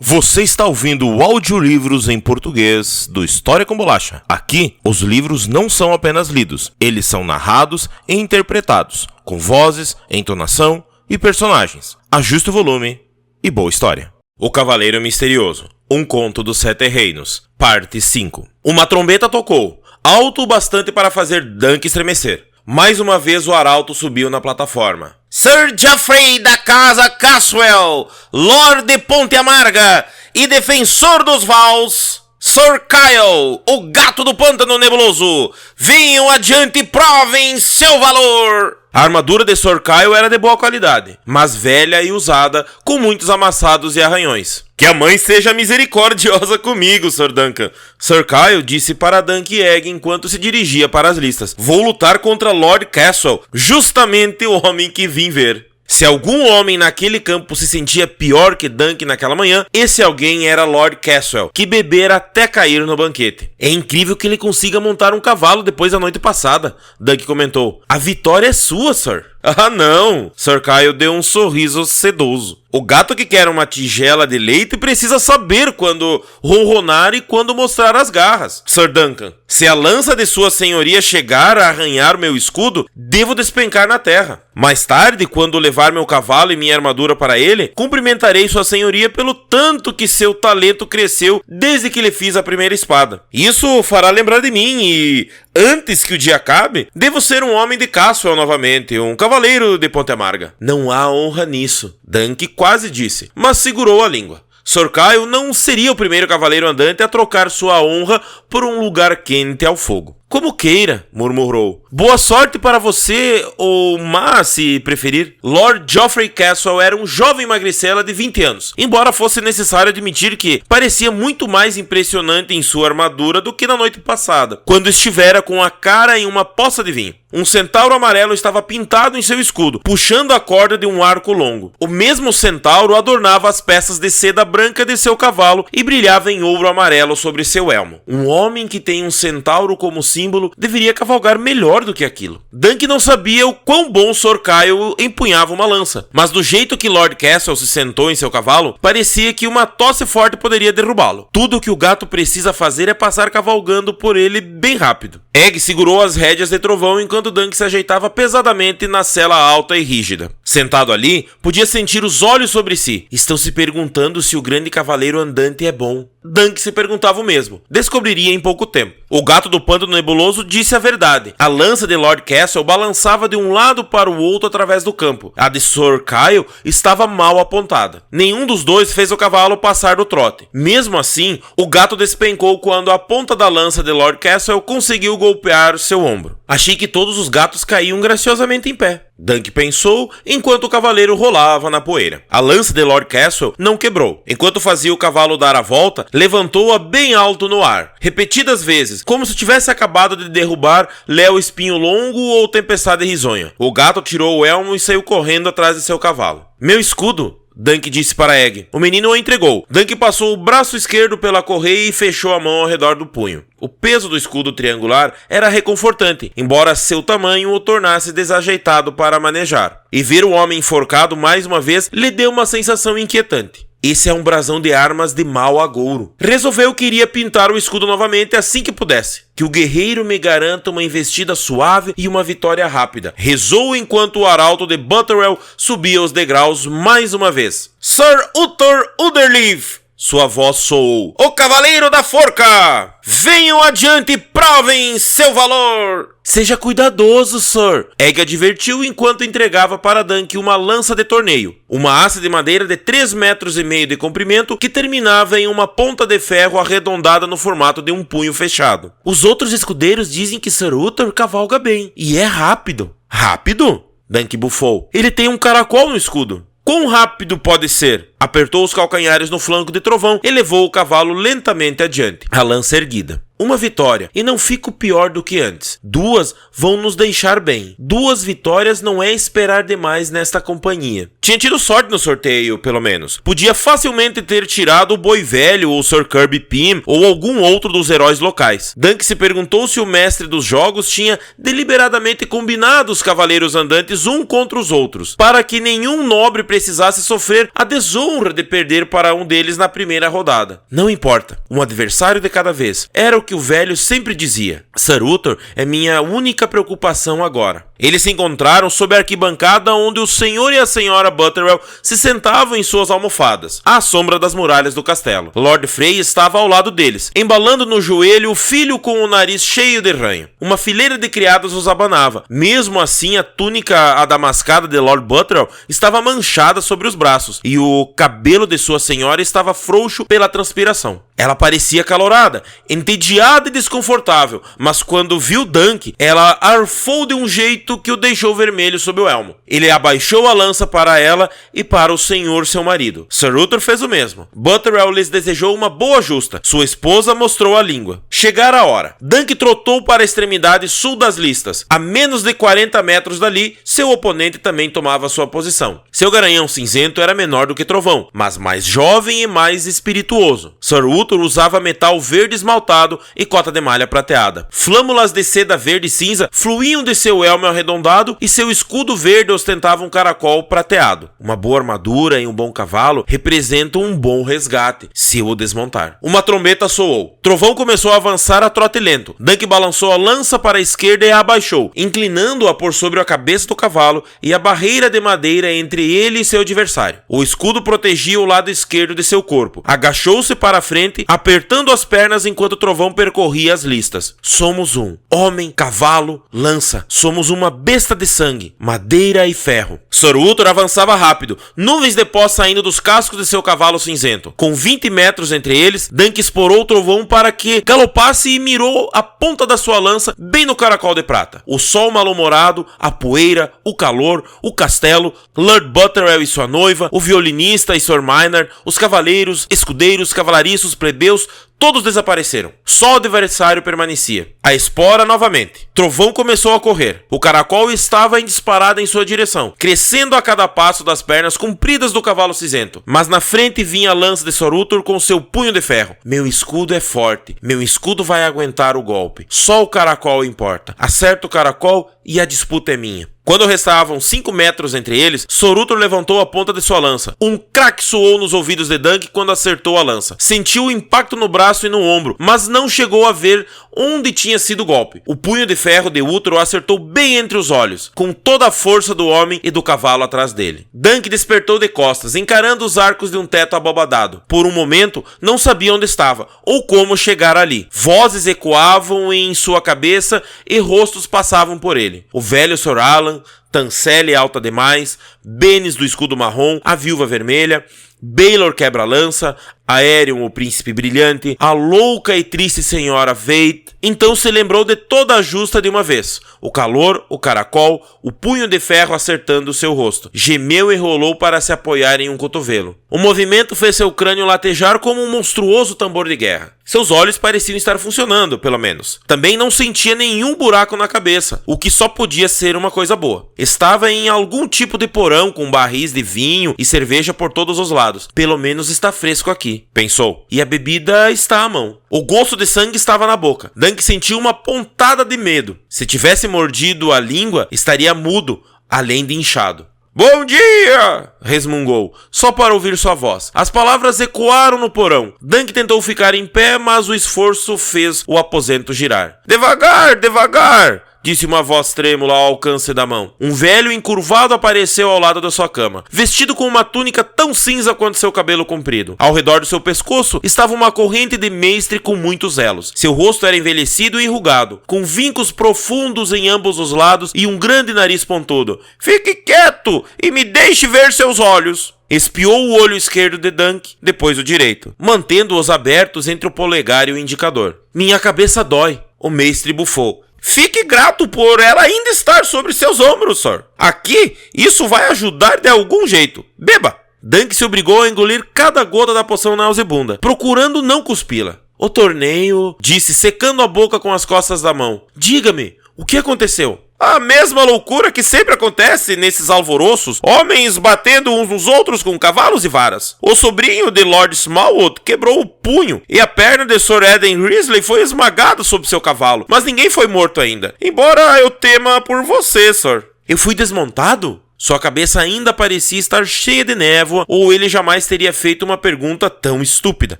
Você está ouvindo audiolivros em português do História com Bolacha. Aqui, os livros não são apenas lidos, eles são narrados e interpretados, com vozes, entonação e personagens. Ajuste o volume e boa história. O Cavaleiro Misterioso, um conto dos Sete Reinos, parte 5. Uma trombeta tocou, alto o bastante para fazer Dunk estremecer. Mais uma vez o arauto subiu na plataforma. Sir Geoffrey da Casa Caswell, Lord de Ponte Amarga e defensor dos Vals, Sir Kyle, o gato do pântano nebuloso, venham adiante e provem seu valor. A armadura de Sir Kyle era de boa qualidade, mas velha e usada, com muitos amassados e arranhões. Que a mãe seja misericordiosa comigo, Sr. Duncan. Sir Kyle disse para Dunk e Egg enquanto se dirigia para as listas. Vou lutar contra Lord Caswell, justamente o homem que vim ver. Se algum homem naquele campo se sentia pior que Dunk naquela manhã, esse alguém era Lord Caswell, que bebera até cair no banquete. É incrível que ele consiga montar um cavalo depois da noite passada, Dunk comentou. A vitória é sua, Sir. Ah, não! Sir Kyle deu um sorriso sedoso. O gato que quer uma tigela de leite precisa saber quando ronronar e quando mostrar as garras. Sir Duncan, se a lança de sua senhoria chegar a arranhar meu escudo, devo despencar na terra. Mais tarde, quando levar meu cavalo e minha armadura para ele, cumprimentarei sua senhoria pelo tanto que seu talento cresceu desde que lhe fiz a primeira espada. Isso fará lembrar de mim e, antes que o dia acabe, devo ser um homem de Caswell novamente, um cavaleiro de Ponte Amarga. Não há honra nisso, Dunk quase disse, mas segurou a língua. Sir Kyle não seria o primeiro cavaleiro andante a trocar sua honra por um lugar quente ao fogo. Como queira, murmurou. Boa sorte para você, ou má, se preferir. Lord Geoffrey Caswell era um jovem magricela de 20 anos, embora fosse necessário admitir que parecia muito mais impressionante em sua armadura do que na noite passada, quando estivera com a cara em uma poça de vinho. Um centauro amarelo estava pintado em seu escudo, puxando a corda de um arco longo. O mesmo centauro adornava as peças de seda branca de seu cavalo e brilhava em ouro amarelo sobre seu elmo. Um homem que tem um centauro como símbolo deveria cavalgar melhor do que aquilo. Dunk não sabia o quão bom Sir Kyle empunhava uma lança, mas do jeito que Lord Caswell se sentou em seu cavalo, parecia que uma tosse forte poderia derrubá-lo. Tudo o que o gato precisa fazer é passar cavalgando por ele bem rápido. Egg segurou as rédeas de trovão enquanto Dunk se ajeitava pesadamente na sela alta e rígida. Sentado ali, podia sentir os olhos sobre si. Estão se perguntando se o grande cavaleiro andante é bom. Dunk se perguntava o mesmo. Descobriria em pouco tempo. O gato do pântano nebuloso disse a verdade. A lança de Lord Caswell balançava de um lado para o outro através do campo. A de Sir Kyle estava mal apontada. Nenhum dos dois fez o cavalo passar do trote. Mesmo assim, o gato despencou quando a ponta da lança de Lord Caswell conseguiu golpear seu ombro. Achei que todos os gatos caíam graciosamente em pé. Dunk pensou enquanto o cavaleiro rolava na poeira. A lança de Lord Caswell não quebrou. Enquanto fazia o cavalo dar a volta, levantou-a bem alto no ar, repetidas vezes, como se tivesse acabado de derrubar Léo Espinho Longo ou Tempestade Risonha. O gato tirou o elmo e saiu correndo atrás de seu cavalo. Meu escudo! Dunk disse para Egg. O menino o entregou. Dunk passou o braço esquerdo pela correia e fechou a mão ao redor do punho. O peso do escudo triangular era reconfortante, embora seu tamanho o tornasse desajeitado para manejar. E ver o homem enforcado mais uma vez lhe deu uma sensação inquietante. Esse é um brasão de armas de mau agouro. Resolveu que iria pintar o escudo novamente assim que pudesse. Que o guerreiro me garanta uma investida suave e uma vitória rápida. Rezou enquanto o arauto de Butterwell subia os degraus mais uma vez. Sir Uther Underleaf! Sua voz soou. O Cavaleiro da Forca! Venham adiante e provem seu valor! Seja cuidadoso, Sir! Egg advertiu enquanto entregava para Dunk uma lança de torneio. Uma haste de madeira de 3,5 metros de comprimento que terminava em uma ponta de ferro arredondada no formato de um punho fechado. Os outros escudeiros dizem que Sir Uther cavalga bem. E é rápido. Rápido? Dunk bufou. Ele tem um caracol no escudo. Quão rápido pode ser? Apertou os calcanhares no flanco de trovão e levou o cavalo lentamente adiante, a lança erguida. Uma vitória, e não fico pior do que antes. 2 vão nos deixar bem. 2 vitórias não é esperar demais nesta companhia. Tinha tido sorte no sorteio, pelo menos. Podia facilmente ter tirado o Boi Velho, ou Sir Kirby Pym, ou algum outro dos heróis locais. Dunk se perguntou se o mestre dos jogos tinha deliberadamente combinado os cavaleiros andantes um contra os outros, para que nenhum nobre precisasse sofrer a desonra honra de perder para um deles na primeira rodada. Não importa, um adversário de cada vez. Era o que o velho sempre dizia. Sir Uther é minha única preocupação agora. Eles se encontraram sob a arquibancada onde o senhor e a senhora Butterwell se sentavam em suas almofadas, à sombra das muralhas do castelo. Lord Frey estava ao lado deles, embalando no joelho o filho com o nariz cheio de ranho. Uma fileira de criadas os abanava. Mesmo assim, a túnica adamascada de Lord Butterwell estava manchada sobre os braços, e o cabelo de sua senhora estava frouxo pela transpiração. Ela parecia acalorada, entediada e desconfortável, mas quando viu Dunk, ela arfou de um jeito que o deixou vermelho sob o elmo. Ele abaixou a lança para ela e para o senhor seu marido. Sir Uther fez o mesmo. Butterwell lhes desejou uma boa justa. Sua esposa mostrou a língua. Chegara a hora. Dunk trotou para a extremidade sul das listas. A menos de 40 metros dali, seu oponente também tomava sua posição. Seu garanhão cinzento era menor do que Trovão, mas mais jovem e mais espirituoso. Sir Uther usava metal verde esmaltado e cota de malha prateada. Flâmulas de seda verde e cinza fluíam de seu elmo arredondado e seu escudo verde ostentava um caracol prateado. Uma boa armadura e um bom cavalo representam um bom resgate, se o desmontar. Uma trombeta soou. Trovão começou a avançar a trote lento. Dunk balançou a lança para a esquerda e a abaixou, inclinando-a por sobre a cabeça do cavalo e a barreira de madeira entre ele e seu adversário. O escudo protegia o lado esquerdo de seu corpo. Agachou-se para a frente, apertando as pernas enquanto Trovão percorria as listas. Somos um. Homem, cavalo, lança. Somos uma besta de sangue, madeira e ferro. Sir Uther avançava rápido, nuvens de pó saindo dos cascos de seu cavalo cinzento. Com 20 metros entre eles, Dunk esporou o Trovão para que galopasse e mirou a ponta da sua lança bem no caracol de prata. O sol mal-humorado, a poeira, o calor, o castelo, Lord Butterwell e sua noiva, o violinista e Sir Maynard, os cavaleiros, escudeiros, cavalariços, plebeus, todos desapareceram. Só o adversário permanecia. A espora novamente. Trovão começou a correr. O caracol estava em disparada em sua direção, crescendo a cada passo das pernas compridas do cavalo cinzento. Mas na frente vinha a lança de Sir Uther com seu punho de ferro. Meu escudo é forte. Meu escudo vai aguentar o golpe. Só o caracol importa. Acerta o caracol e a disputa é minha. Quando restavam 5 metros entre eles, Sir Uther levantou a ponta de sua lança. Um crack soou nos ouvidos de Dunk quando acertou a lança. Sentiu o impacto no braço e no ombro, mas não chegou a ver onde tinha sido o golpe. O punho de ferro de Uther o acertou bem entre os olhos, com toda a força do homem e do cavalo atrás dele. Dunk despertou de costas, encarando os arcos de um teto abobadado. Por um momento, não sabia onde estava, ou como chegar ali. Vozes ecoavam em sua cabeça e rostos passavam por ele. O velho Sir Alan, Tancelle alta demais, Benes do escudo marrom, a viúva vermelha, Baelor quebra-lança, Aerion o príncipe brilhante, a louca e triste senhora Veit. Então se lembrou de toda a justa de uma vez. O calor, o caracol, o punho de ferro acertando o seu rosto. Gemeu e rolou para se apoiar em um cotovelo. O movimento fez seu crânio latejar como um monstruoso tambor de guerra. Seus olhos pareciam estar funcionando, pelo menos. Também não sentia nenhum buraco na cabeça, o que só podia ser uma coisa boa. Estava em algum tipo de porão com barris de vinho e cerveja por todos os lados. Pelo menos está fresco aqui, pensou. E a bebida está à mão. O gosto de sangue estava na boca. Dunk sentiu uma pontada de medo. Se tivesse mordido a língua, estaria mudo, além de inchado. Bom dia! Resmungou, só para ouvir sua voz. As palavras ecoaram no porão. Dunk tentou ficar em pé, mas o esforço fez o aposento girar. Devagar, devagar! Disse uma voz trêmula ao alcance da mão. Um velho encurvado apareceu ao lado da sua cama, vestido com uma túnica tão cinza quanto seu cabelo comprido. Ao redor do seu pescoço estava uma corrente de mestre com muitos elos. Seu rosto era envelhecido e enrugado, com vincos profundos em ambos os lados e um grande nariz pontudo. Fique quieto e me deixe ver seus olhos. Espiou o olho esquerdo de Dunk, depois o direito, mantendo-os abertos entre o polegar e o indicador. Minha cabeça dói, o mestre bufou. Fique grato por ela ainda estar sobre seus ombros, Sir. Aqui, isso vai ajudar de algum jeito. Beba! Dunk se obrigou a engolir cada gota da poção nauseabunda, procurando não cuspi-la. O torneio, disse, secando a boca com as costas da mão. Diga-me, o que aconteceu? A mesma loucura que sempre acontece nesses alvoroços, homens batendo uns nos outros com cavalos e varas. O sobrinho de Lord Smallwood quebrou o punho e a perna de Sir Eden Risley foi esmagada sob seu cavalo, mas ninguém foi morto ainda. Embora eu tema por você, Sir. Eu fui desmontado? Sua cabeça ainda parecia estar cheia de névoa, ou ele jamais teria feito uma pergunta tão estúpida.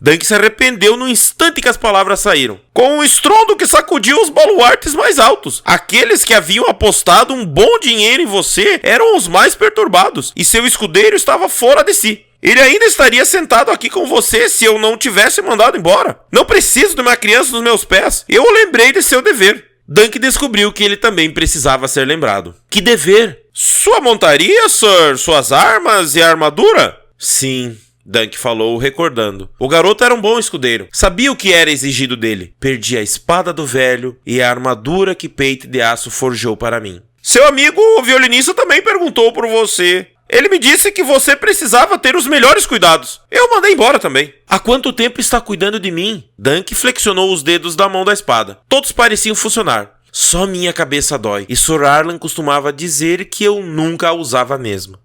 Dunk se arrependeu no instante que as palavras saíram. Com um estrondo que sacudiu os baluartes mais altos. Aqueles que haviam apostado um bom dinheiro em você eram os mais perturbados, e seu escudeiro estava fora de si. Ele ainda estaria sentado aqui com você se eu não tivesse mandado embora. Não preciso de uma criança nos meus pés. Eu lembrei de seu dever. Dunk descobriu que ele também precisava ser lembrado. Que dever? Sua montaria, Sir? Suas armas e a armadura? Sim, Dunk falou, recordando. O garoto era um bom escudeiro. Sabia o que era exigido dele. Perdi a espada do velho e a armadura que Peito de Aço forjou para mim. Seu amigo, o violinista, também perguntou por você. Ele me disse que você precisava ter os melhores cuidados. Eu mandei embora também. Há quanto tempo está cuidando de mim? Dunk flexionou os dedos da mão da espada. Todos pareciam funcionar. Só minha cabeça dói. E Sir Arlan costumava dizer que eu nunca a usava mesmo.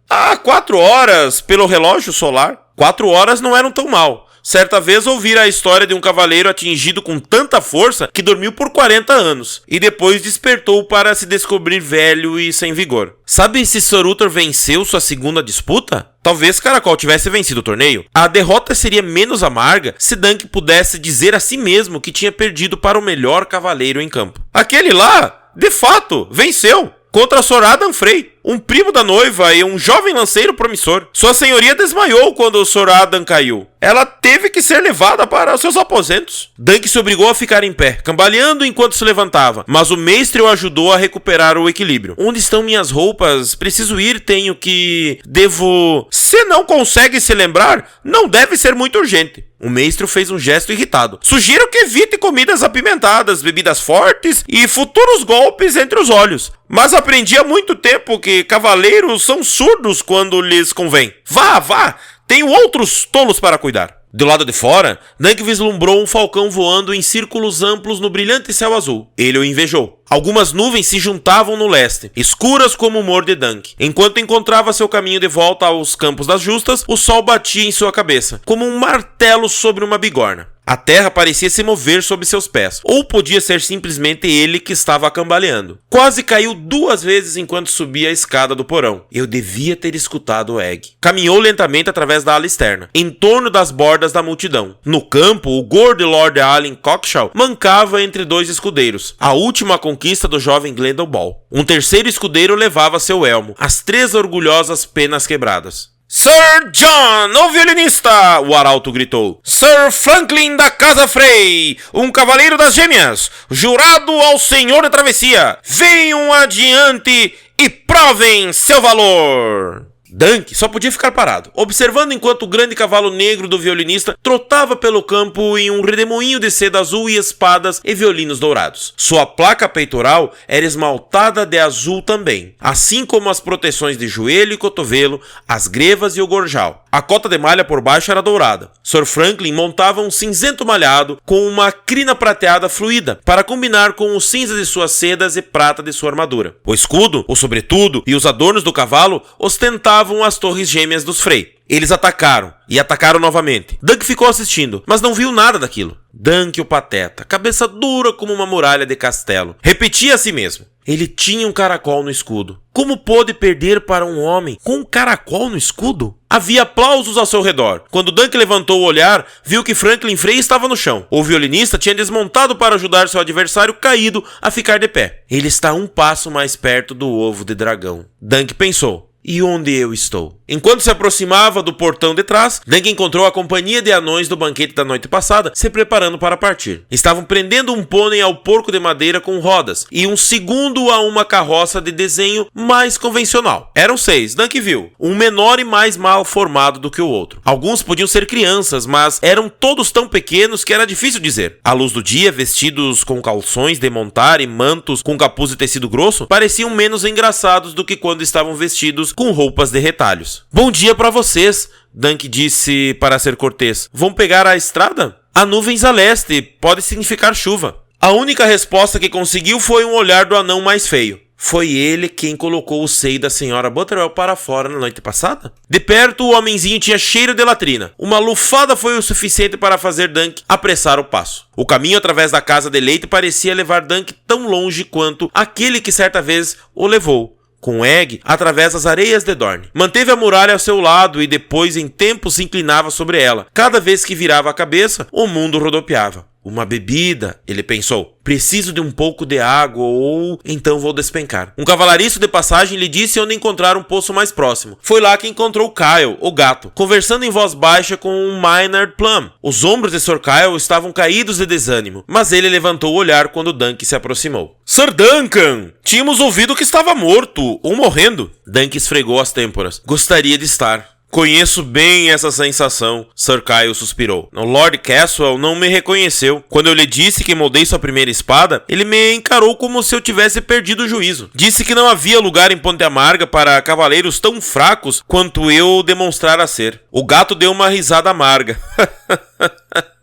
4 horas pelo relógio solar. 4 horas não eram tão mal. Certa vez ouvira a história de um cavaleiro atingido com tanta força que dormiu por 40 anos e depois despertou para se descobrir velho e sem vigor. Sabe se Sir Uther venceu sua segunda disputa? Talvez Caracol tivesse vencido o torneio. A derrota seria menos amarga se Dunk pudesse dizer a si mesmo que tinha perdido para o melhor cavaleiro em campo. Aquele lá, de fato, venceu! Contra Sir Adam Frey, um primo da noiva e um jovem lanceiro promissor. Sua senhoria desmaiou quando Sir Adam caiu. Ela teve que ser levada para seus aposentos. Dunk se obrigou a ficar em pé, cambaleando enquanto se levantava, mas o mestre o ajudou a recuperar o equilíbrio. Onde estão minhas roupas? Preciso ir, tenho que... Devo... Se não consegue se lembrar, não deve ser muito urgente. O mestre fez um gesto irritado. Sugiro que evite comidas apimentadas, bebidas fortes e futuros golpes entre os olhos. Mas aprendi há muito tempo que cavaleiros são surdos quando lhes convém. Vá! Tenho outros tolos para cuidar. Do lado de fora, Dunk vislumbrou um falcão voando em círculos amplos no brilhante céu azul. Ele o invejou. Algumas nuvens se juntavam no leste, escuras como o humor de Dunk. Enquanto encontrava seu caminho de volta aos Campos das Justas, o sol batia em sua cabeça, como um martelo sobre uma bigorna. A terra parecia se mover sob seus pés, ou podia ser simplesmente ele que estava cambaleando. Quase caiu 2 vezes enquanto subia a escada do porão. Eu devia ter escutado o Egg. Caminhou lentamente através da ala externa, em torno das bordas da multidão. No campo, o gordo Lord Allen Cockshaw mancava entre 2 escudeiros, a última conquista do jovem Glendon Ball. Um terceiro escudeiro levava seu elmo, as 3 orgulhosas penas quebradas. Sir John, o violinista! O arauto gritou. Sir Franklin da Casa Frey, um cavaleiro das gêmeas, jurado ao senhor da travessia. Venham adiante e provem seu valor! Dunk só podia ficar parado, observando enquanto o grande cavalo negro do violinista trotava pelo campo em um redemoinho de seda azul e espadas e violinos dourados. Sua placa peitoral era esmaltada de azul também, assim como as proteções de joelho e cotovelo, as grevas e o gorjal. A cota de malha por baixo era dourada. Sir Franklin montava um cinzento malhado com uma crina prateada fluida para combinar com o cinza de suas sedas e prata de sua armadura. O escudo, o sobretudo e os adornos do cavalo ostentavam as torres gêmeas dos Frey. Eles atacaram, e atacaram novamente. Dunk ficou assistindo, mas não viu nada daquilo. Dunk, o pateta, cabeça dura como uma muralha de castelo, repetia a si mesmo. Ele tinha um caracol no escudo. Como pôde perder para um homem com um caracol no escudo? Havia aplausos ao seu redor. Quando Dunk levantou o olhar, viu que Franklin Frey estava no chão. O violinista tinha desmontado para ajudar seu adversário caído a ficar de pé. Ele está um passo mais perto do ovo de dragão. Dunk pensou. E onde eu estou? Enquanto se aproximava do portão de trás, Dunk encontrou a companhia de anões do banquete da noite passada se preparando para partir. Estavam prendendo um pônei ao porco de madeira com rodas e um segundo a uma carroça de desenho mais convencional. Eram 6, Dunk viu, um menor e mais mal formado do que o outro. Alguns podiam ser crianças, mas eram todos tão pequenos que era difícil dizer. À luz do dia, vestidos com calções de montar e mantos com capuz de tecido grosso, pareciam menos engraçados do que quando estavam vestidos com roupas de retalhos. Bom dia para vocês, Dunk disse para ser cortês. Vão pegar a estrada? Há nuvens a leste, pode significar chuva. A única resposta que conseguiu foi um olhar do anão mais feio. Foi ele quem colocou o seio da senhora Butterwell para fora na noite passada? De perto, o homenzinho tinha cheiro de latrina. Uma lufada foi o suficiente para fazer Dunk apressar o passo. O caminho através da casa de leite parecia levar Dunk tão longe quanto aquele que certa vez o levou. com Egg através das areias de Dorne. Manteve a muralha ao seu lado e depois em tempo se inclinava sobre ela. Cada vez que virava a cabeça, o mundo rodopiava. Uma bebida, ele pensou. Preciso de um pouco de água ou então vou despencar. Um cavalariço de passagem lhe disse onde encontrar um poço mais próximo. Foi lá que encontrou Kyle, o gato, conversando em voz baixa com Maynard Plumm. Os ombros de Sr. Kyle estavam caídos de desânimo, mas ele levantou o olhar quando Dunk se aproximou. Sir Duncan! Tínhamos ouvido que estava morto ou morrendo. Dunk esfregou as têmporas. Gostaria de estar. Conheço bem essa sensação, Sir Kyle suspirou. O Lord Caswell não me reconheceu. Quando eu lhe disse que moldei sua primeira espada, ele me encarou como se eu tivesse perdido o juízo. Disse que não havia lugar em Ponte Amarga para cavaleiros tão fracos quanto eu demonstrara ser. O gato deu uma risada amarga.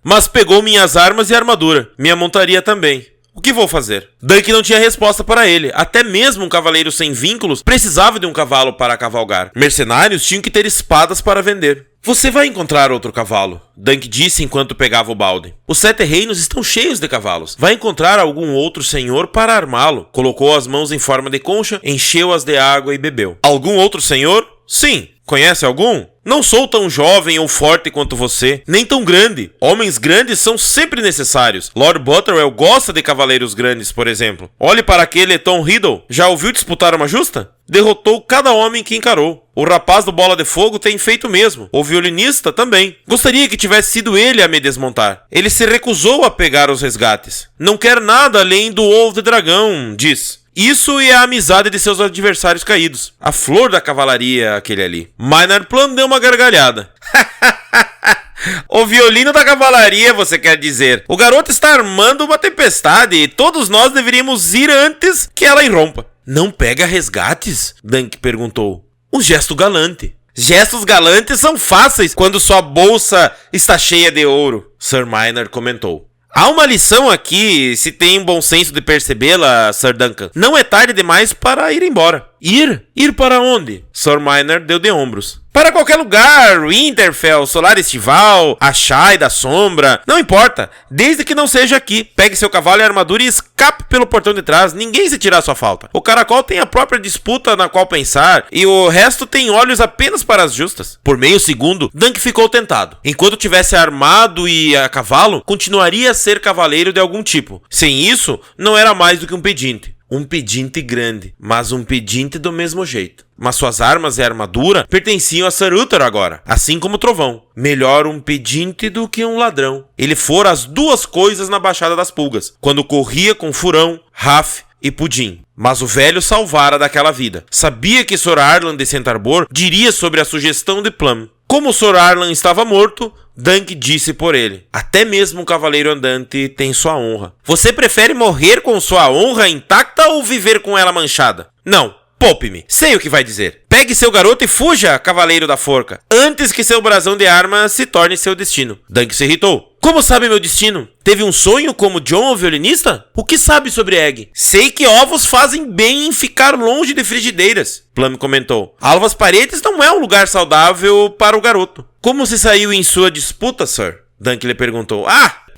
Mas pegou minhas armas e armadura. Minha montaria também. O que vou fazer? Dunk não tinha resposta para ele. Até mesmo um cavaleiro sem vínculos precisava de um cavalo para cavalgar. Mercenários tinham que ter espadas para vender. Você vai encontrar outro cavalo, Dunk disse enquanto pegava o balde. Os 7 reinos estão cheios de cavalos. Vai encontrar algum outro senhor para armá-lo. Colocou as mãos em forma de concha, encheu-as de água e bebeu. Algum outro senhor? Sim. Conhece algum? Não sou tão jovem ou forte quanto você, nem tão grande. Homens grandes são sempre necessários. Lord Butterwell gosta de cavaleiros grandes, por exemplo. Olhe para aquele Tom Riddle. Já ouviu disputar uma justa? Derrotou cada homem que encarou. O rapaz do Bola de Fogo tem feito mesmo. O violinista também. Gostaria que tivesse sido ele a me desmontar. Ele se recusou a pegar os resgates. Não quer nada além do ovo de dragão, diz. Isso e a amizade de seus adversários caídos. A flor da cavalaria, aquele ali. Maynard Plumm deu uma gargalhada. O violino da cavalaria, você quer dizer. O garoto está armando uma tempestade e todos nós deveríamos ir antes que ela irrompa. Não pega resgates? Dunk perguntou. Um gesto galante. Gestos galantes são fáceis quando sua bolsa está cheia de ouro, Sir Maynard comentou. Há uma lição aqui, se tem bom senso de percebê-la, Sir Duncan. Não é tarde demais para ir embora. Ir? Ir para onde? Sir Maynard deu de ombros. Para qualquer lugar, Winterfell, Solar Estival, a Shai da Sombra, não importa, desde que não seja aqui. Pegue seu cavalo e armadura e escape pelo portão de trás, ninguém se tirar sua falta. O caracol tem a própria disputa na qual pensar, e o resto tem olhos apenas para as justas. Por meio segundo, Dunk ficou tentado. Enquanto tivesse armado e a cavalo, continuaria a ser cavaleiro de algum tipo. Sem isso, não era mais do que um pedinte. Um pedinte grande, mas um pedinte do mesmo jeito. Mas suas armas e armadura pertenciam a Sir Uther agora, assim como o trovão. Melhor um pedinte do que um ladrão. Ele fora as duas coisas na Baixada das Pulgas, quando corria com Furão, Raf e Pudim. Mas o velho salvara daquela vida. Sabia que Sir Arlan de Centarbor diria sobre a sugestão de Plumm. Como Sir Arlan estava morto, Dunk disse por ele. Até mesmo um cavaleiro andante tem sua honra. Você prefere morrer com sua honra intacta ou viver com ela manchada? Não, poupe-me. Sei o que vai dizer. Pegue seu garoto e fuja, cavaleiro da forca, antes que seu brasão de arma se torne seu destino. Dunk se irritou. Como sabe meu destino? Teve um sonho como John, o violinista? O que sabe sobre Egg? Sei que ovos fazem bem em ficar longe de frigideiras, Plumm comentou. Alvas Paredes não é um lugar saudável para o garoto. Como se saiu em sua disputa, Sir? Dunk lhe perguntou.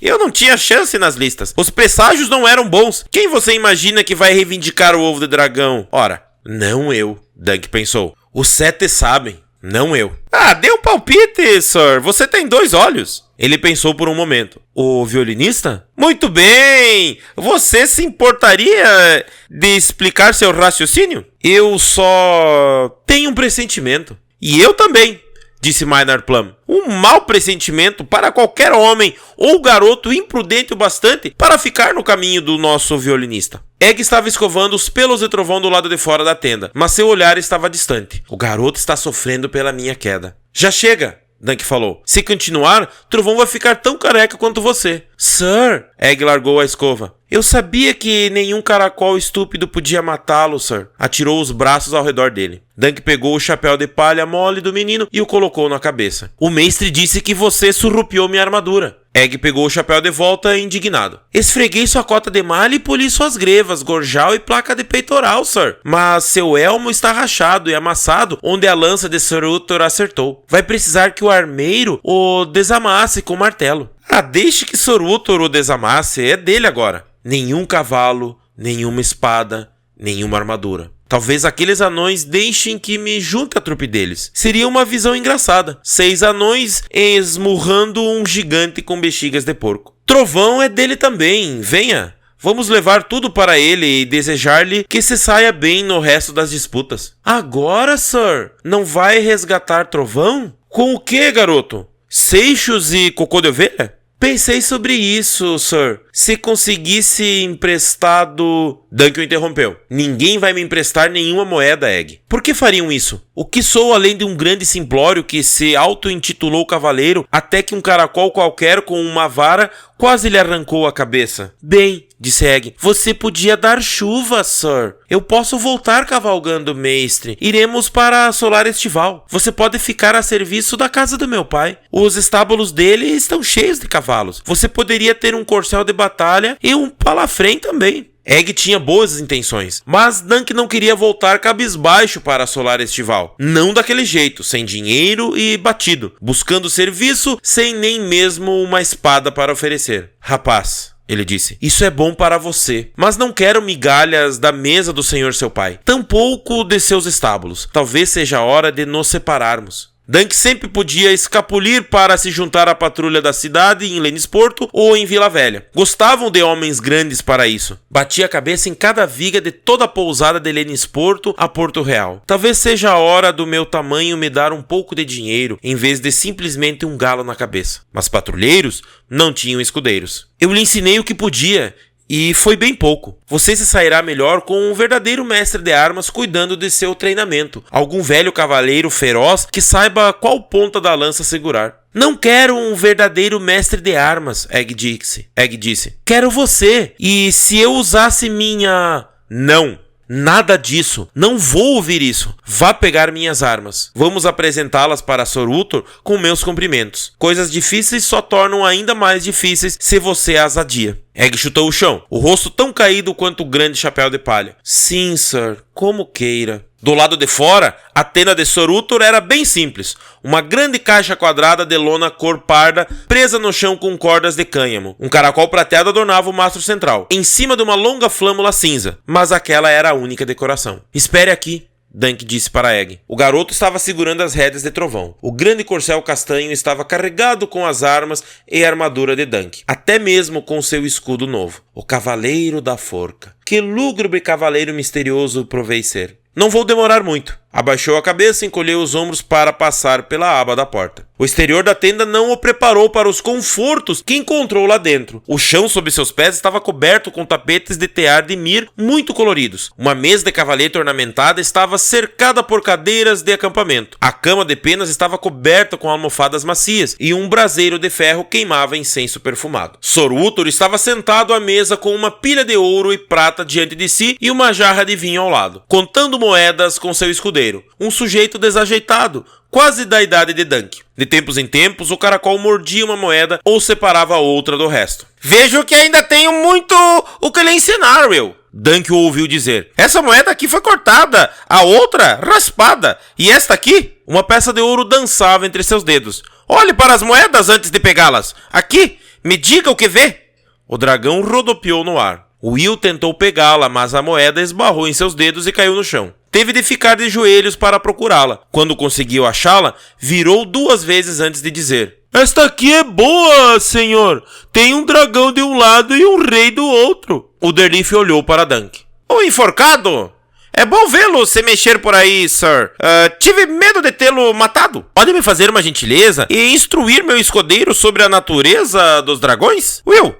Eu não tinha chance nas listas. Os presságios não eram bons. Quem você imagina que vai reivindicar o ovo de dragão? Ora, não eu, Dunk pensou. Os 7 sabem, não eu. Dê um palpite, Sir. Você tem 2 olhos. Ele pensou por um momento. O violinista? Muito bem! Você se importaria de explicar seu raciocínio? Eu só tenho um pressentimento. E eu também, disse Maynard Plumm. Um mau pressentimento para qualquer homem ou garoto imprudente o bastante para ficar no caminho do nosso violinista. Egg estava escovando os pelos de trovão do lado de fora da tenda, mas seu olhar estava distante. O garoto está sofrendo pela minha queda. Já chega! Dunk falou. Se continuar, Trovão vai ficar tão careca quanto você. Sir! Egg largou a escova. Eu sabia que nenhum caracol estúpido podia matá-lo, Sir. Atirou os braços ao redor dele. Dunk pegou o chapéu de palha mole do menino e o colocou na cabeça. O mestre disse que você surrupiou minha armadura. Egg pegou o chapéu de volta indignado. Esfreguei sua cota de malha e poli suas grevas, gorjal e placa de peitoral, Sir. Mas seu elmo está rachado e amassado onde a lança de Sir Uther acertou. Vai precisar que o armeiro o desamasse com o martelo. Deixe que Sir Uther o desamasse, é dele agora. Nenhum cavalo, nenhuma espada, nenhuma armadura. Talvez aqueles anões deixem que me junte à trupe deles. Seria uma visão engraçada. 6 anões esmurrando um gigante com bexigas de porco. Trovão é dele também, venha. Vamos levar tudo para ele e desejar-lhe que se saia bem no resto das disputas. Agora, Sir, não vai resgatar Trovão? Com o que, garoto? Seixos e cocô de ovelha? Pensei sobre isso, Sir. Se conseguisse emprestado... Dunk o interrompeu. Ninguém vai me emprestar nenhuma moeda, Egg. Por que fariam isso? O que sou além de um grande simplório que se auto-intitulou cavaleiro até que um caracol qualquer com uma vara quase lhe arrancou a cabeça? Bem, disse Egg, você podia dar chuva, Sir. Eu posso voltar cavalgando, mestre. Iremos para a Solar Estival. Você pode ficar a serviço da casa do meu pai. Os estábulos dele estão cheios de cavalos. Você poderia ter um corcel de batalha e um palafrém também. Egg tinha boas intenções, mas Dunk não queria voltar cabisbaixo para a Solar Estival. Não daquele jeito, sem dinheiro e batido, buscando serviço sem nem mesmo uma espada para oferecer. Rapaz, ele disse, isso é bom para você, mas não quero migalhas da mesa do senhor seu pai, tampouco de seus estábulos. Talvez seja a hora de nos separarmos. Dunk sempre podia escapulir para se juntar à patrulha da cidade em Lennisporto ou em Vila Velha. Gostavam de homens grandes para isso. Batia a cabeça em cada viga de toda a pousada de Lennisporto a Porto Real. Talvez seja a hora do meu tamanho me dar um pouco de dinheiro em vez de simplesmente um galo na cabeça. Mas patrulheiros não tinham escudeiros. Eu lhe ensinei o que podia. E foi bem pouco. Você se sairá melhor com um verdadeiro mestre de armas cuidando de seu treinamento. Algum velho cavaleiro feroz que saiba qual ponta da lança segurar. Não quero um verdadeiro mestre de armas, Egg disse. Quero você. E se eu usasse minha... Não. Nada disso. Não vou ouvir isso. Vá pegar minhas armas. Vamos apresentá-las para Sor Uthor com meus cumprimentos. Coisas difíceis só tornam ainda mais difíceis se você as adia. Egg chutou o chão, o rosto tão caído quanto o grande chapéu de palha. Sim, Sir, como queira. Do lado de fora, a tenda de Sor Uthor era bem simples. Uma grande caixa quadrada de lona cor parda, presa no chão com cordas de cânhamo. Um caracol prateado adornava o mastro central, em cima de uma longa flâmula cinza. Mas aquela era a única decoração. Espere aqui, Dunk disse para Egg. O garoto estava segurando as rédeas de Trovão. O grande corcel castanho estava carregado com as armas e a armadura de Dunk, até mesmo com seu escudo novo. O Cavaleiro da Forca. Que lúgubre cavaleiro misterioso provei ser. Não vou demorar muito. Abaixou a cabeça e encolheu os ombros para passar pela aba da porta. O exterior da tenda não o preparou para os confortos que encontrou lá dentro. O chão sob seus pés estava coberto com tapetes de tear de mir muito coloridos. Uma mesa de cavalete ornamentada estava cercada por cadeiras de acampamento. A cama de penas estava coberta com almofadas macias e um braseiro de ferro queimava incenso perfumado. Sor Uthor estava sentado à mesa com uma pilha de ouro e prata diante de si e uma jarra de vinho ao lado, contando moedas com seu escudeiro. Um sujeito desajeitado, quase da idade de Dunk. De tempos em tempos, o caracol mordia uma moeda ou separava outra do resto. Vejo que ainda tenho muito o que lhe ensinar, Will. Dunk o ouviu dizer. Essa moeda aqui foi cortada, a outra raspada, e esta aqui? Uma peça de ouro dançava entre seus dedos. Olhe para as moedas antes de pegá-las. Aqui, me diga o que vê. O dragão rodopiou no ar. Will tentou pegá-la, mas a moeda esbarrou em seus dedos e caiu no chão. Teve de ficar de joelhos para procurá-la. Quando conseguiu achá-la, virou 2 vezes antes de dizer. Esta aqui é boa, senhor. Tem um dragão de um lado e um rei do outro. O Derlif olhou para Dunk. O enforcado? É bom vê-lo se mexer por aí, Sir. Tive medo de tê-lo matado. Pode me fazer uma gentileza e instruir meu escudeiro sobre a natureza dos dragões? Will,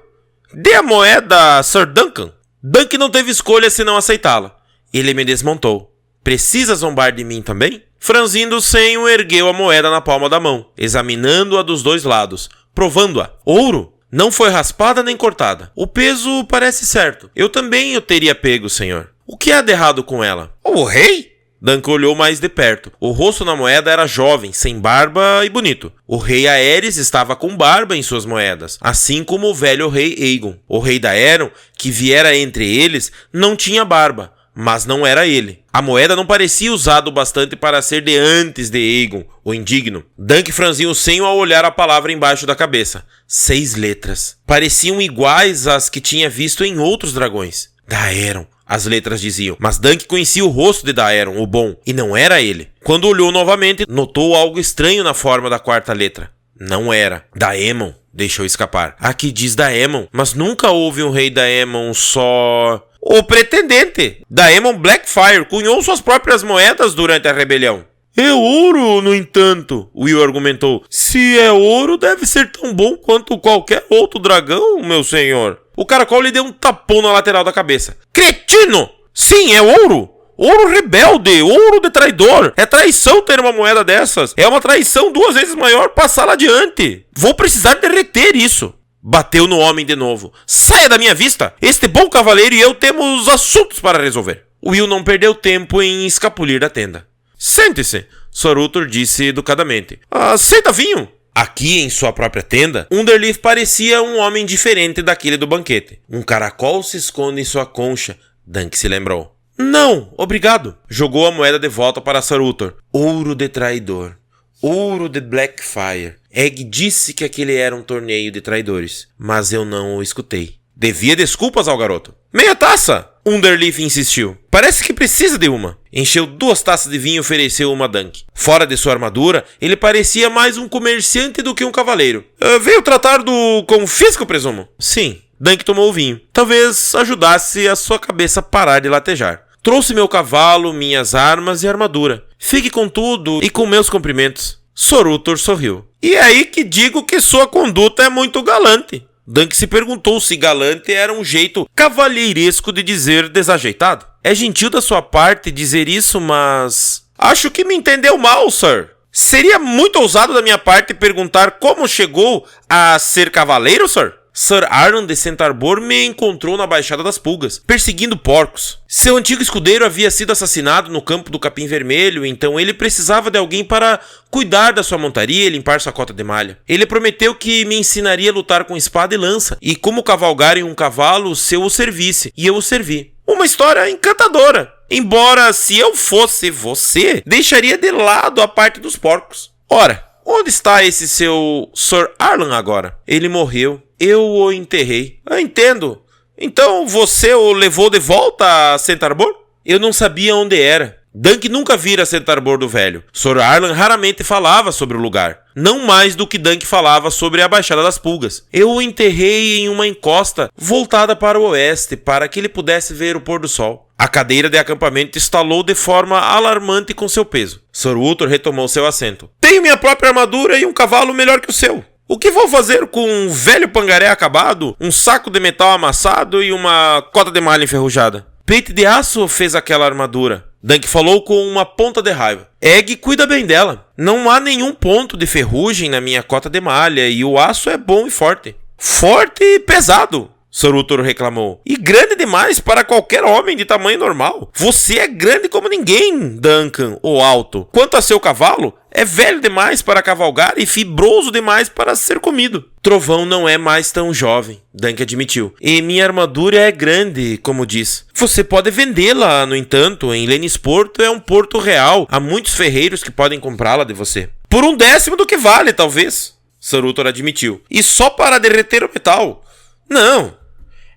dê a moeda a Sir Duncan. Dunk não teve escolha senão aceitá-la. Ele me desmontou. Precisa zombar de mim também? Franzindo o senho, ergueu a moeda na palma da mão, examinando-a dos 2 lados, provando-a. Ouro? Não foi raspada nem cortada. O peso parece certo. Eu também o teria pego, senhor. O que há de errado com ela? O rei? Dunk olhou mais de perto. O rosto na moeda era jovem, sem barba e bonito. O rei Aerys estava com barba em suas moedas, assim como o velho rei Aegon. O rei da Aeron, que viera entre eles, não tinha barba. Mas não era ele. A moeda não parecia usado bastante para ser de antes de Aegon, o indigno. Dunk franziu o senho ao olhar a palavra embaixo da cabeça. 6 letras. Pareciam iguais às que tinha visto em outros dragões. Da Aeron, as letras diziam, mas Dunk conhecia o rosto de Daeron, o bom, e não era ele. Quando olhou novamente, notou algo estranho na forma da quarta letra. Não era. Daemon deixou escapar. Aqui diz Daemon, mas nunca houve um rei Daemon, só... O pretendente. Daemon Blackfyre cunhou suas próprias moedas durante a rebelião. É ouro, no entanto, Will argumentou. Se é ouro, deve ser tão bom quanto qualquer outro dragão, meu senhor. O caracol lhe deu um tapão na lateral da cabeça. Cretino! Sim, é ouro! Ouro rebelde, ouro de traidor. É traição ter uma moeda dessas. É uma traição 2 vezes maior passá-la adiante. Vou precisar derreter isso. Bateu no homem de novo. Saia da minha vista! Este bom cavaleiro e eu temos assuntos para resolver. Will não perdeu tempo em escapulir da tenda. Sente-se, Sor disse educadamente. Aceita vinho? Aqui, em sua própria tenda, Underleaf parecia um homem diferente daquele do banquete. Um caracol se esconde em sua concha, Dunk se lembrou. Não, obrigado. Jogou a moeda de volta para Sir Uthor. Ouro de traidor. Ouro de Blackfyre. Egg disse que aquele era um torneio de traidores, mas eu não o escutei. Devia desculpas ao garoto. Meia taça! Underleaf insistiu. Parece que precisa de uma. Encheu 2 taças de vinho e ofereceu uma a Dunk. Fora de sua armadura, ele parecia mais um comerciante do que um cavaleiro. Veio tratar do confisco, presumo? Sim. Dunk tomou o vinho. Talvez ajudasse a sua cabeça a parar de latejar. Trouxe meu cavalo, minhas armas e armadura. Fique com tudo e com meus cumprimentos. Sor Uthor sorriu. E é aí que digo que sua conduta é muito galante. Dunk se perguntou se galante era um jeito cavalheiresco de dizer desajeitado. É gentil da sua parte dizer isso, mas... Acho que me entendeu mal, Sir. Seria muito ousado da minha parte perguntar como chegou a ser cavaleiro, Sir? Sir Arlan de Centarbor me encontrou na Baixada das Pulgas, perseguindo porcos. Seu antigo escudeiro havia sido assassinado no campo do Capim Vermelho, então ele precisava de alguém para cuidar da sua montaria e limpar sua cota de malha. Ele prometeu que me ensinaria a lutar com espada e lança, e como cavalgar em um cavalo se eu o servisse, e eu o servi. Uma história encantadora, embora se eu fosse você, deixaria de lado a parte dos porcos. Ora, onde está esse seu Sir Arlan agora? Ele morreu. Eu o enterrei. Entendo. Então você o levou de volta a Centarbor? Eu não sabia onde era. Dunk nunca vira Centarbor do Velho. Sir Arlan raramente falava sobre o lugar. Não mais do que Dunk falava sobre a Baixada das Pulgas. Eu o enterrei em uma encosta voltada para o oeste, para que ele pudesse ver o pôr do sol. A cadeira de acampamento estalou de forma alarmante com seu peso. Sir Uthor retomou seu assento. Tenho minha própria armadura e um cavalo melhor que o seu. O que vou fazer com um velho pangaré acabado, um saco de metal amassado e uma cota de malha enferrujada? Peito de aço fez aquela armadura. Dunk falou com uma ponta de raiva. Egg cuida bem dela. Não há nenhum ponto de ferrugem na minha cota de malha e o aço é bom e forte. Forte e pesado, Sir Uthor reclamou. E grande demais para qualquer homem de tamanho normal. Você é grande como ninguém, Duncan, o alto. Quanto a seu cavalo, é velho demais para cavalgar e fibroso demais para ser comido. Trovão não é mais tão jovem, Dunk admitiu. E minha armadura é grande, como diz. Você pode vendê-la, no entanto, em Lennisporto é um porto real. Há muitos ferreiros que podem comprá-la de você. Por 1/10 do que vale, talvez, Sir Uthor admitiu. E só para derreter o metal. Não.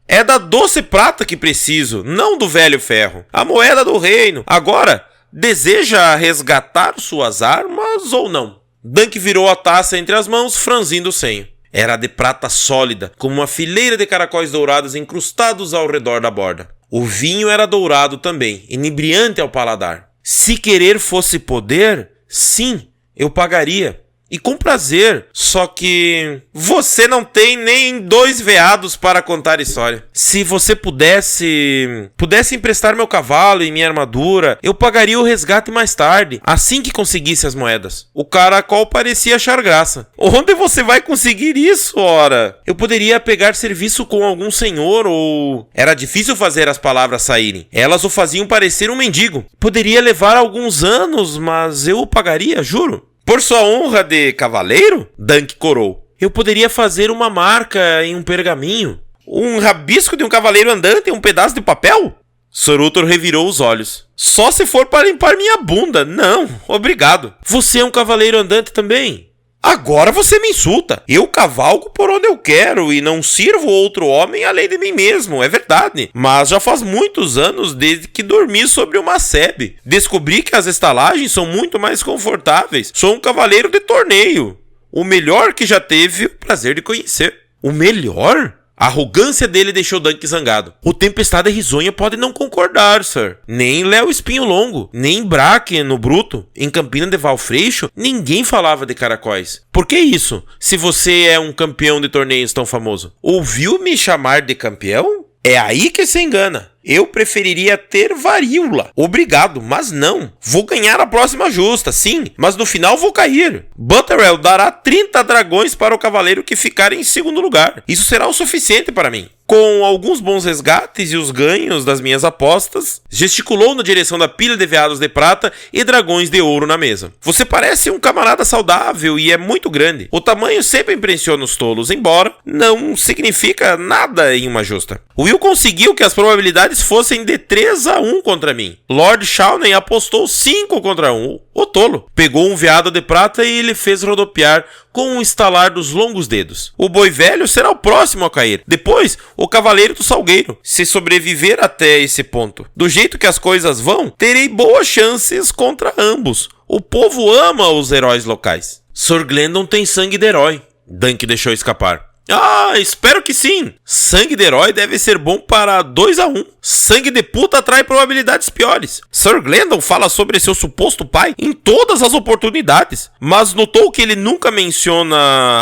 É da doce prata que preciso, não do velho ferro. A moeda do reino. Agora, deseja resgatar suas armas ou não? Dunk virou a taça entre as mãos, franzindo o senho. Era de prata sólida, como uma fileira de caracóis dourados incrustados ao redor da borda. O vinho era dourado também, inebriante ao paladar. Se querer fosse poder, sim, eu pagaria. E com prazer, só que você não tem nem 2 veados para contar história. Se você pudesse emprestar meu cavalo e minha armadura, eu pagaria o resgate mais tarde, assim que conseguisse as moedas. O caracol parecia achar graça. Onde você vai conseguir isso, ora? Eu poderia pegar serviço com algum senhor ou... Era difícil fazer as palavras saírem. Elas o faziam parecer um mendigo. Poderia levar alguns anos, mas eu o pagaria, juro. Por sua honra de cavaleiro? Dunk corou. Eu poderia fazer uma marca em um pergaminho. Um rabisco de um cavaleiro andante em um pedaço de papel? Sir Uthor revirou os olhos. Só se for para limpar minha bunda. Não, obrigado. Você é um cavaleiro andante também? Agora você me insulta. Eu cavalgo por onde eu quero e não sirvo outro homem além de mim mesmo, é verdade. Mas já faz muitos anos desde que dormi sobre uma sebe. Descobri que as estalagens são muito mais confortáveis. Sou um cavaleiro de torneio. O melhor que já teve o prazer de conhecer. O melhor? A arrogância dele deixou Dunk zangado. O Tempestade Risonha pode não concordar, sir. Nem Léo Espinho Longo, nem Braque no Bruto. Em Campina de Valfreixo, ninguém falava de caracóis. Por que isso, se você é um campeão de torneios tão famoso? Ouviu me chamar de campeão? É aí que se engana. Eu preferiria ter varíola. Obrigado, mas não. Vou ganhar a próxima justa, sim, mas no final vou cair. Butterell dará 30 dragões para o cavaleiro que ficar em segundo lugar. Isso será o suficiente para mim. Com alguns bons resgates e os ganhos das minhas apostas, gesticulou na direção da pilha de veados de prata e dragões de ouro na mesa. Você parece um camarada saudável e é muito grande. O tamanho sempre impressiona os tolos, embora não significa nada em uma justa. Will conseguiu que as probabilidades fossem de 3-1 contra mim. Lord Shawnee apostou 5-1. O tolo pegou um veado de prata e ele fez rodopiar com um estalar dos longos dedos. O boi velho será o próximo a cair. Depois, o cavaleiro do salgueiro, se sobreviver até esse ponto. Do jeito que as coisas vão, terei boas chances contra ambos. O povo ama os heróis locais. Sir Glendon tem sangue de herói. Dunk deixou escapar. Ah, espero que sim. Sangue de herói deve ser bom para 2-1. Sangue de puta atrai probabilidades piores. Sir Glendon fala sobre seu suposto pai em todas as oportunidades, mas notou que ele nunca menciona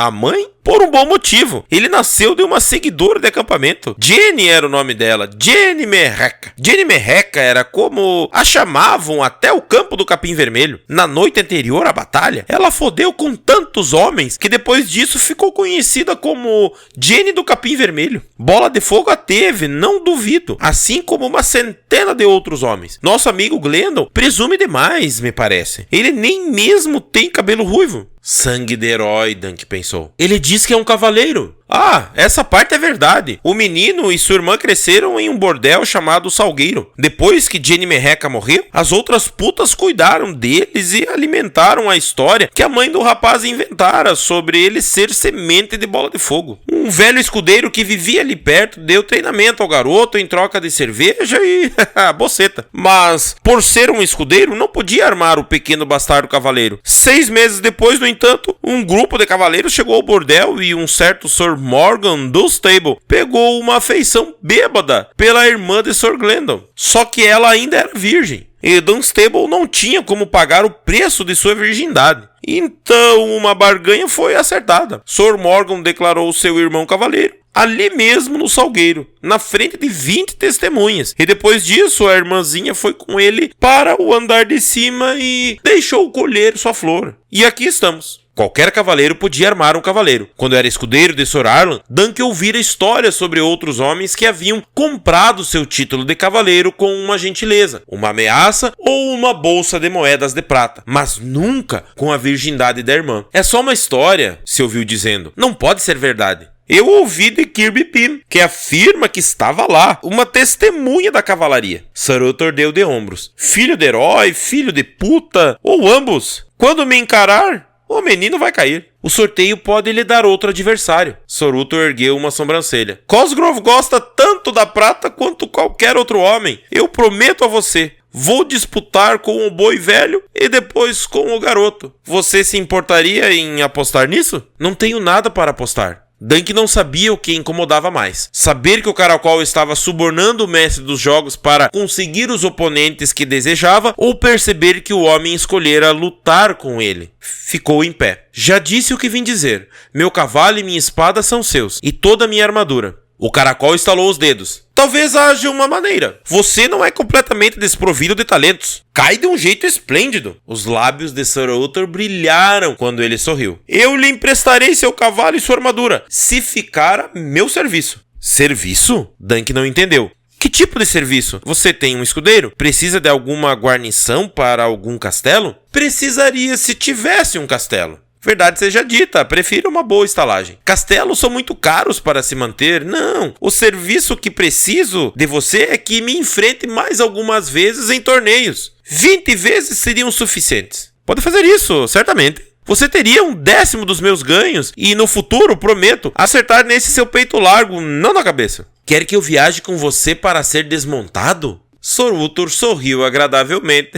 a mãe? Por um bom motivo. Ele nasceu de uma seguidora de acampamento. Jenny era o nome dela. Jenny Merreca. Jenny Merreca era como a chamavam até o campo do Capim Vermelho. Na noite anterior à batalha, ela fodeu com tantos homens que depois disso ficou conhecida como Jenny do Capim Vermelho. Bola de Fogo a teve, não duvido. Assim como uma centena de outros homens. Nosso amigo Glendon presume demais, me parece. Ele nem mesmo tem cabelo ruivo. Sangue de herói, Dunk pensou. Ele diz que é um cavaleiro. Ah, essa parte é verdade. O menino e sua irmã cresceram em um bordel chamado Salgueiro. Depois que Jenny Merreca morreu, as outras putas cuidaram deles e alimentaram a história que a mãe do rapaz inventara sobre ele ser semente de bola de fogo. Um velho escudeiro que vivia ali perto deu treinamento ao garoto em troca de cerveja e boceta. Mas, por ser um escudeiro, não podia armar o pequeno bastardo cavaleiro. 6 meses depois, no entanto, um grupo de cavaleiros chegou ao bordel e um certo Sir Morgan Dunstable pegou uma afeição bêbada pela irmã de Sir Glendon. Só que ela ainda era virgem. E Dunstable não tinha como pagar o preço de sua virgindade. Então uma barganha foi acertada. Sir Morgan declarou seu irmão cavaleiro ali mesmo no Salgueiro, na frente de 20 testemunhas. E depois disso, a irmãzinha foi com ele para o andar de cima e deixou colher sua flor. E aqui estamos. Qualquer cavaleiro podia armar um cavaleiro. Quando era escudeiro de Sir Arlan, Dunk ouvira histórias sobre outros homens que haviam comprado seu título de cavaleiro com uma gentileza, uma ameaça ou uma bolsa de moedas de prata, mas nunca com a virgindade da irmã. É só uma história, se ouviu dizendo. Não pode ser verdade. Eu ouvi de Kirby Pym, que afirma que estava lá, uma testemunha da cavalaria. Sir Uther deu de ombros. Filho de herói, filho de puta, ou ambos. Quando me encarar, o menino vai cair. O sorteio pode lhe dar outro adversário. Sir Uther ergueu uma sobrancelha. Cosgrove gosta tanto da prata quanto qualquer outro homem. Eu prometo a você. Vou disputar com o boi velho e depois com o garoto. Você se importaria em apostar nisso? Não tenho nada para apostar. Dunk não sabia o que incomodava mais. Saber que o caracol estava subornando o mestre dos jogos para conseguir os oponentes que desejava, ou perceber que o homem escolhera lutar com ele. Ficou em pé. Já disse o que vim dizer. Meu cavalo e minha espada são seus, e toda a minha armadura. O caracol estalou os dedos. Talvez haja uma maneira. Você não é completamente desprovido de talentos. Cai de um jeito esplêndido. Os lábios de Sir Uther brilharam quando ele sorriu. Eu lhe emprestarei seu cavalo e sua armadura, se ficar a meu serviço. Serviço? Dunk não entendeu. Que tipo de serviço? Você tem um escudeiro? Precisa de alguma guarnição para algum castelo? Precisaria se tivesse um castelo. Verdade seja dita, prefiro uma boa estalagem. Castelos são muito caros para se manter. Não, o serviço que preciso de você é que me enfrente mais algumas vezes em torneios. 20 vezes seriam suficientes. Pode fazer isso, certamente. você teria 1/10 dos meus ganhos e no futuro, prometo, acertar nesse seu peito largo, não na cabeça. Quer que eu viaje com você para ser desmontado? Sr. Uthor sorriu agradavelmente.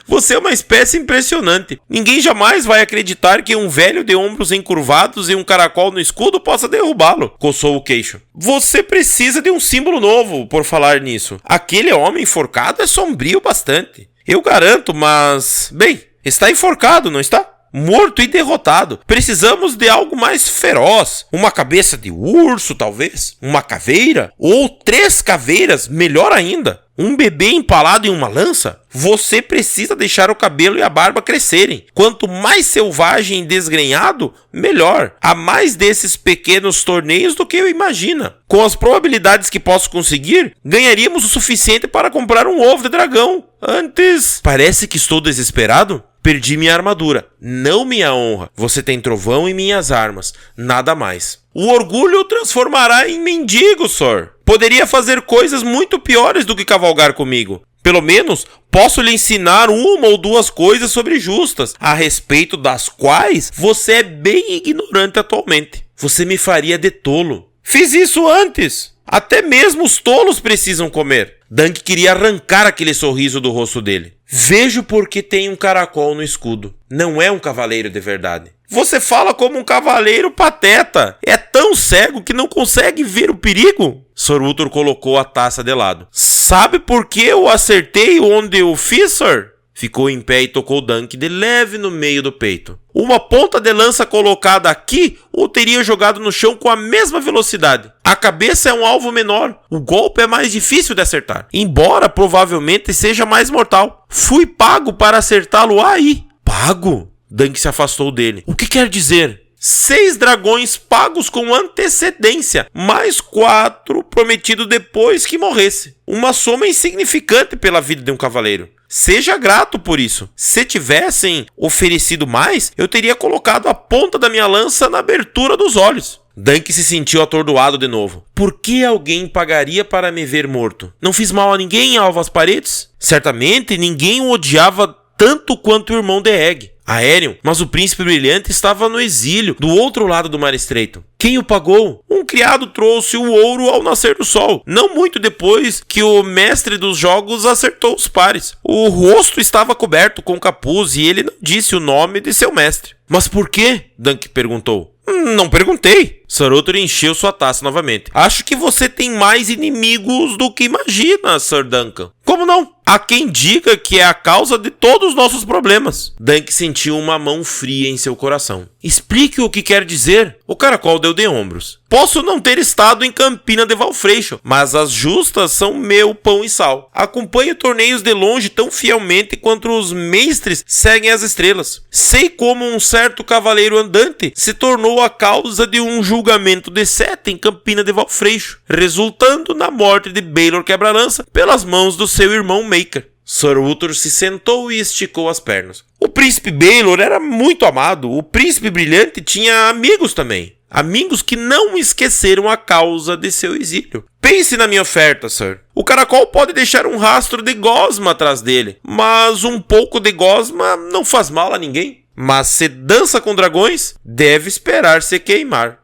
Você é uma espécie impressionante. Ninguém jamais vai acreditar que um velho de ombros encurvados e um caracol no escudo possa derrubá-lo, coçou o queixo. Você precisa de um símbolo novo, por falar nisso. Aquele homem enforcado é sombrio bastante. Eu garanto, mas... Bem, está enforcado, não está? Morto e derrotado. Precisamos de algo mais feroz. Uma cabeça de urso, talvez? Uma caveira? Ou 3 caveiras, melhor ainda. Um bebê empalado em uma lança? Você precisa deixar o cabelo e a barba crescerem. Quanto mais selvagem e desgrenhado, melhor. Há mais desses pequenos torneios do que eu imagino. Com as probabilidades que posso conseguir, ganharíamos o suficiente para comprar um ovo de dragão. Antes... Parece que estou desesperado? Perdi minha armadura, não minha honra. Você tem trovão e minhas armas, nada mais. O orgulho o transformará em mendigo, Sor. Poderia fazer coisas muito piores do que cavalgar comigo. Pelo menos, posso lhe ensinar 1 ou 2 coisas sobre justas, a respeito das quais você é bem ignorante atualmente. Você me faria de tolo. Fiz isso antes. Até mesmo os tolos precisam comer. Dunk queria arrancar aquele sorriso do rosto dele. Vejo porque tem um caracol no escudo. Não é um cavaleiro de verdade. Você fala como um cavaleiro pateta. É tão cego que não consegue ver o perigo? Sr. Uthor colocou a taça de lado. Sabe por que eu acertei onde eu fiz, Sir? Ficou em pé e tocou Dunk de leve no meio do peito. Uma ponta de lança colocada aqui o teria jogado no chão com a mesma velocidade. A cabeça é um alvo menor. O golpe é mais difícil de acertar, embora provavelmente seja mais mortal. Fui pago para acertá-lo aí. Pago? Dunk se afastou dele. O que quer dizer? 6 dragões pagos com antecedência, mais 4 prometidos depois que morresse. Uma soma insignificante pela vida de um cavaleiro. Seja grato por isso. Se tivessem oferecido mais, eu teria colocado a ponta da minha lança na abertura dos olhos. Dunk se sentiu atordoado de novo. Por que alguém pagaria para me ver morto? Não fiz mal a ninguém, Alvas Paredes? Certamente ninguém o odiava tanto quanto o irmão de Egg, Aerion, mas o príncipe brilhante estava no exílio, do outro lado do mar estreito. Quem o pagou? Um criado trouxe o ouro ao nascer do sol, não muito depois que o mestre dos jogos acertou os pares. O rosto estava coberto com capuz e ele não disse o nome de seu mestre. Mas por quê? Dunk perguntou. Não perguntei. Sr. Uthor encheu sua taça novamente. Acho que você tem mais inimigos do que imagina, Sr. Duncan. Como não? Há quem diga que é a causa de todos os nossos problemas. Dunk sentiu uma mão fria em seu coração. Explique o que quer dizer. O caracol deu de ombros. Posso não ter estado em Campina de Valfreixo, mas as justas são meu pão e sal. Acompanho torneios de longe tão fielmente quanto os mestres seguem as estrelas. Sei como um certo cavaleiro andante se tornou a causa de um julgamento de 7 em Campina de Valfreixo, resultando na morte de Baelor Quebra-Lança pelas mãos do seu irmão Maker. Sr. Uthor se sentou e esticou as pernas. O príncipe Baelor era muito amado. O príncipe brilhante tinha amigos também. Amigos que não esqueceram a causa de seu exílio. Pense na minha oferta, Sir. O caracol pode deixar um rastro de gosma atrás dele, mas um pouco de gosma não faz mal a ninguém. Mas se dança com dragões, deve esperar se queimar.